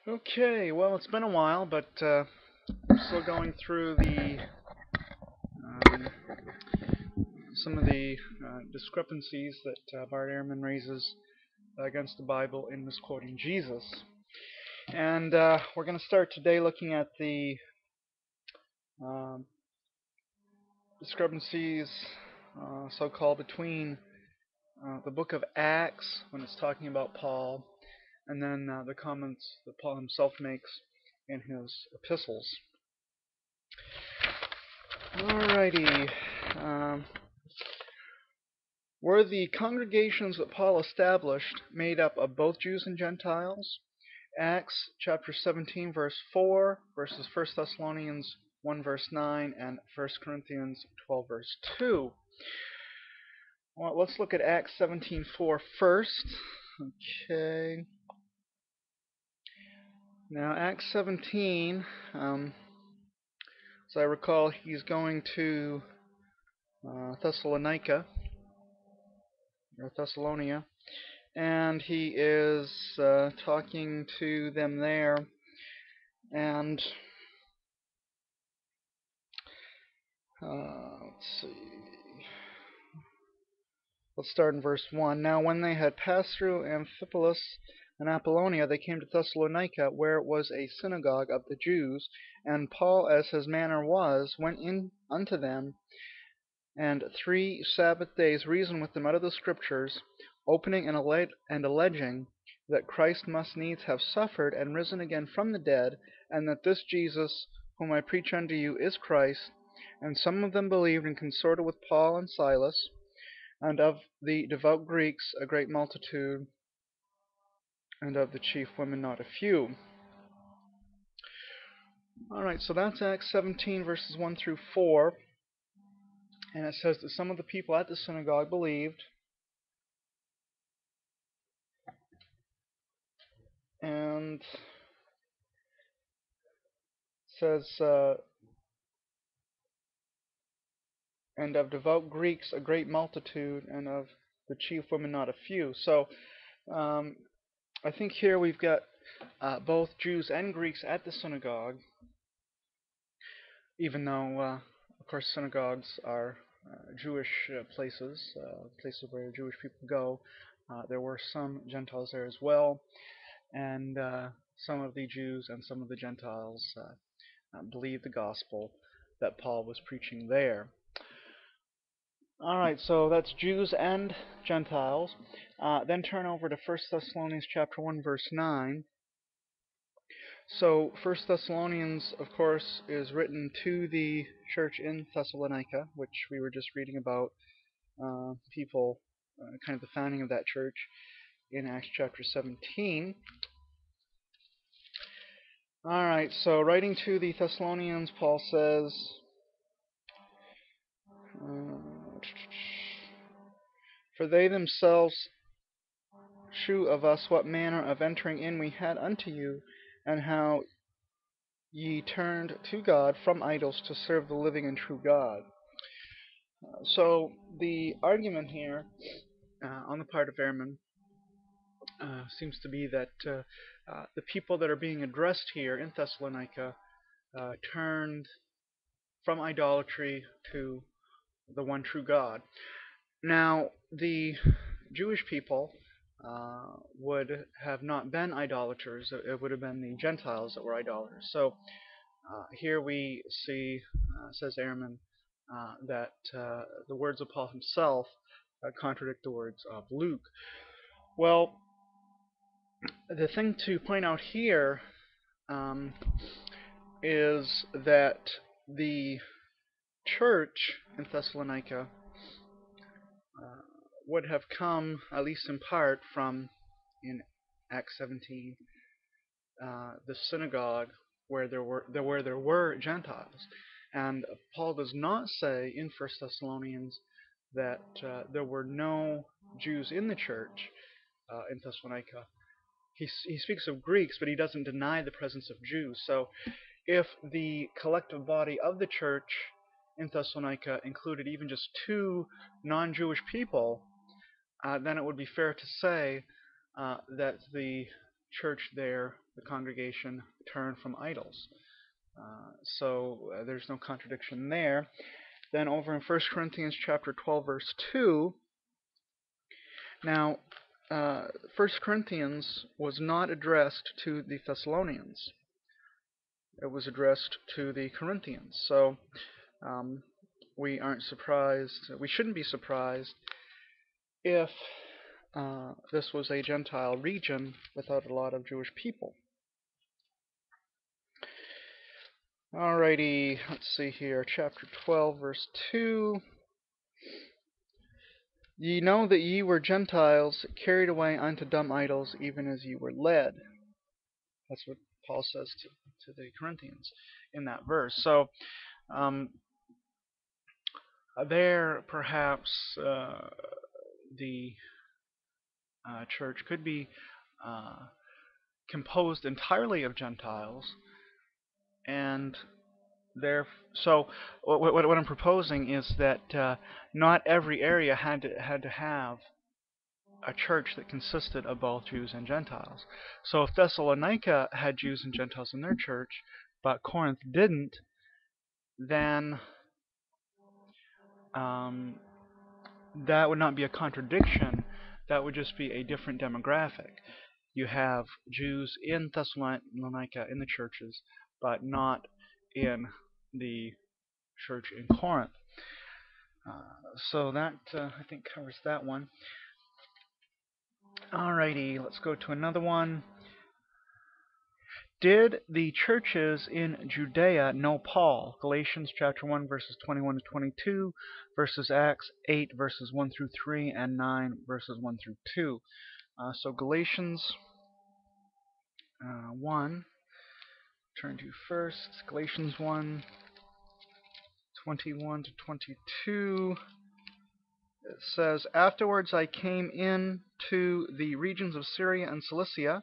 Okay, well, it's been a while, but we're still going through um, some of the discrepancies that Bart Ehrman raises against the Bible in misquoting Jesus. And we're going to start today looking at the um, discrepancies, so-called, between the book of Acts, when it's talking about Paul, and then the comments that Paul himself makes in his epistles. Alrighty. Um, Were the congregations that Paul established made up of both Jews and Gentiles? Acts chapter 17 verse 4 versus 1 Thessalonians 1 verse 9 and 1 Corinthians 12 verse 2. Well, let's look at Acts 17:4 first. Okay. Now Acts 17, as I recall, he's going to Thessalonica, or Thessalonia, and he is talking to them there, and let's see. Let's start in verse 1. Now when they had passed through Amphipolis and Apollonia, they came to Thessalonica, where was a synagogue of the Jews. And Paul, as his manner was, went in unto them, and 3 Sabbath days reasoned with them out of the Scriptures, opening and alleging that Christ must needs have suffered and risen again from the dead, and that this Jesus, whom I preach unto you, is Christ. And some of them believed and consorted with Paul and Silas, and of the devout Greeks a great multitude, and of the chief women not a few. Alright, so that's Acts 17 verses 1 through 4. And it says that some of the people at the synagogue believed, and says, and of devout Greeks a great multitude, and of the chief women not a few. So I think here we've got both Jews and Greeks at the synagogue, even though, of course, synagogues are Jewish places, places where Jewish people go. There were some Gentiles there as well, and some of the Jews and some of the Gentiles believed the gospel that Paul was preaching there. Alright, so that's Jews and Gentiles. Then turn over to 1 Thessalonians chapter 1 verse 9. So 1 Thessalonians, of course, is written to the church in Thessalonica, which we were just reading about people, kind of the founding of that church in Acts chapter 17. Alright, so writing to the Thessalonians, Paul says, for they themselves shew of us what manner of entering in we had unto you, and how ye turned to God from idols to serve the living and true God. So the argument here on the part of Ehrman seems to be that the people that are being addressed here in Thessalonica turned from idolatry to the one true God. Now, the Jewish people would have not been idolaters. It would have been the Gentiles that were idolaters. So here we see, says Ehrman, that the words of Paul himself contradict the words of Luke. Well, the thing to point out here is that the church in Thessalonica would have come, at least in part, from, in Acts 17, the synagogue where there were Gentiles. And Paul does not say in 1 Thessalonians that there were no Jews in the church in Thessalonica. He speaks of Greeks, but he doesn't deny the presence of Jews. So if the collective body of the church in Thessalonica included even just 2 non-Jewish people, then it would be fair to say that the church there, the congregation, turned from idols. So there's no contradiction there. Then over in 1 Corinthians chapter 12, verse 2, now 1 Corinthians was not addressed to the Thessalonians. It was addressed to the Corinthians. So um, we aren't surprised, we shouldn't be surprised if this was a Gentile region without a lot of Jewish people. Alrighty, let's see here, chapter 12, verse 2. Ye know that ye were Gentiles, carried away unto dumb idols, even as ye were led. That's what Paul says to the Corinthians in that verse. So um, there, perhaps the church could be composed entirely of Gentiles, and there. So what I'm proposing is that not every area had to have a church that consisted of both Jews and Gentiles. So if Thessalonica had Jews and Gentiles in their church, but Corinth didn't, then um, that would not be a contradiction. That would just be a different demographic. You have Jews in Thessalonica in the churches, but not in the church in Corinth. So that I think covers that one. Alrighty, let's go to another one. Did the churches in Judea know Paul? Galatians chapter 1 verses 21 to 22 versus Acts 8 verses 1 through 3 and 9 verses 1 through 2. So Galatians 1, turn to first, Galatians 1, 21 to 22. It says, Afterwards I came in to the regions of Syria and Cilicia,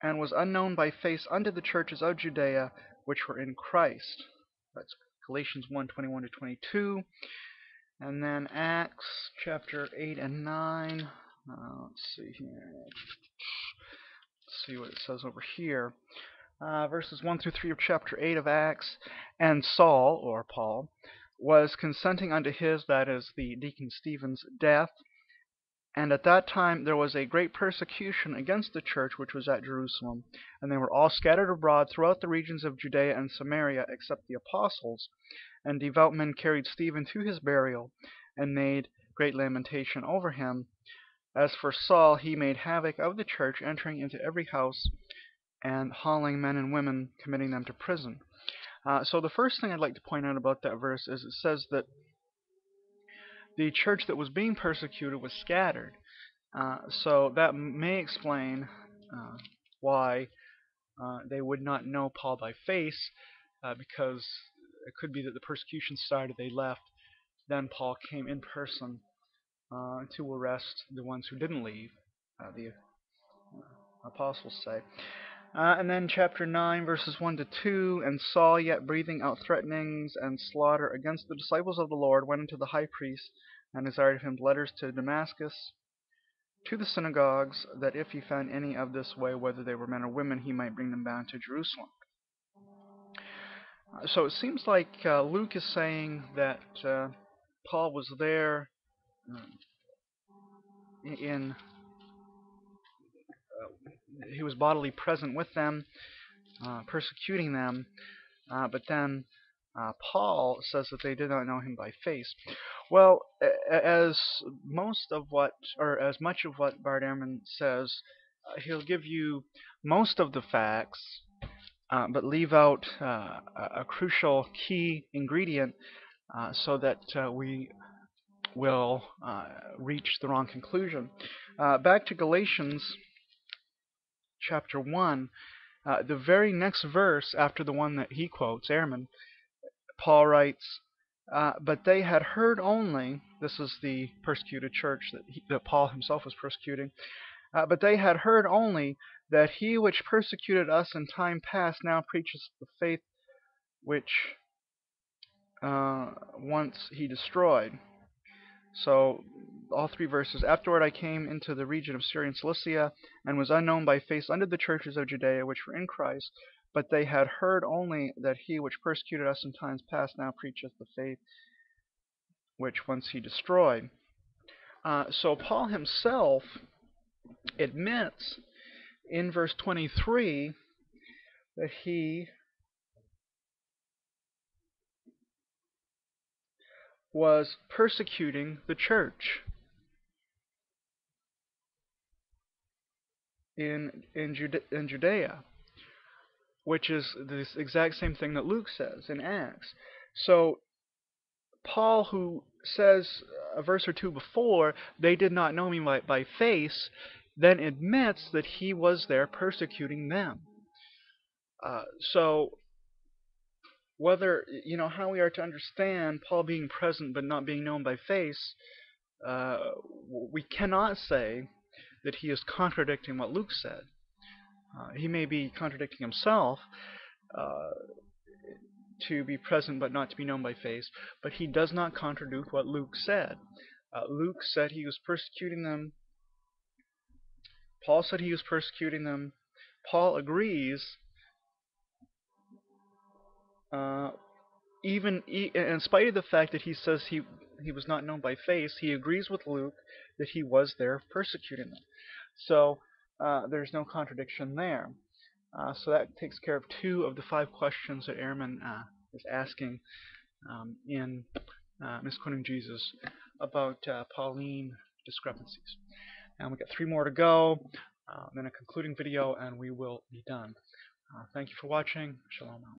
and was unknown by face unto the churches of Judea which were in Christ. That's Galatians 1, 21 to 22. And then Acts chapter 8 and 9. Let's see here. Let's see what it says over here. Verses 1 through 3 of chapter 8 of Acts. And Saul, or Paul, was consenting unto his, that is, the deacon Stephen's, death. And at that time there was a great persecution against the church which was at Jerusalem, and they were all scattered abroad throughout the regions of Judea and Samaria, except the apostles. And devout men carried Stephen to his burial, and made great lamentation over him. As for Saul, he made havoc of the church, entering into every house, and hauling men and women, committing them to prison. So the first thing I'd like to point out about that verse is it says that the church that was being persecuted was scattered. So that may explain why they would not know Paul by face, because it could be that the persecution started, they left, then Paul came in person to arrest the ones who didn't leave, the apostles say. And then chapter 9, verses 1 to 2, And Saul, yet breathing out threatenings and slaughter against the disciples of the Lord, went unto the high priest, and desired of him letters to Damascus, to the synagogues, that if he found any of this way, whether they were men or women, he might bring them bound to Jerusalem. So it seems like Luke is saying that Paul was there in he was bodily present with them, persecuting them, but then Paul says that they did not know him by face. Well, as much of what Bart Ehrman says, he'll give you most of the facts, but leave out a crucial key ingredient so that we will reach the wrong conclusion. Back to Galatians chapter 1, the very next verse after the one that he quotes, Ehrman, Paul writes, but they had heard only, this is the persecuted church that Paul himself was persecuting, but they had heard only that he which persecuted us in time past now preacheth the faith which once he destroyed. So all three verses. Afterward I came into the region of Syria and Cilicia, and was unknown by face unto the churches of Judea which were in Christ, but they had heard only that he which persecuted us in times past now preacheth the faith which once he destroyed. So Paul himself admits in verse 23 that he was persecuting the church in Judea, which is the exact same thing that Luke says in Acts. So Paul, who says a verse or two before, they did not know me by face, then admits that he was there persecuting them. So whether, how we are to understand Paul being present but not being known by face, we cannot say that he is contradicting what Luke said. He may be contradicting himself, to be present but not to be known by face, but he does not contradict what Luke said. Luke said he was persecuting them. Paul said he was persecuting them. Paul agrees, even in spite of the fact that he says he was not known by face, he agrees with Luke that he was there persecuting them. So there's no contradiction there. So that takes care of 2 of the 5 questions that Ehrman is asking in Misquoting Jesus about Pauline discrepancies. And we got 3 more to go, then a concluding video, and we will be done. Thank you for watching. Shalom.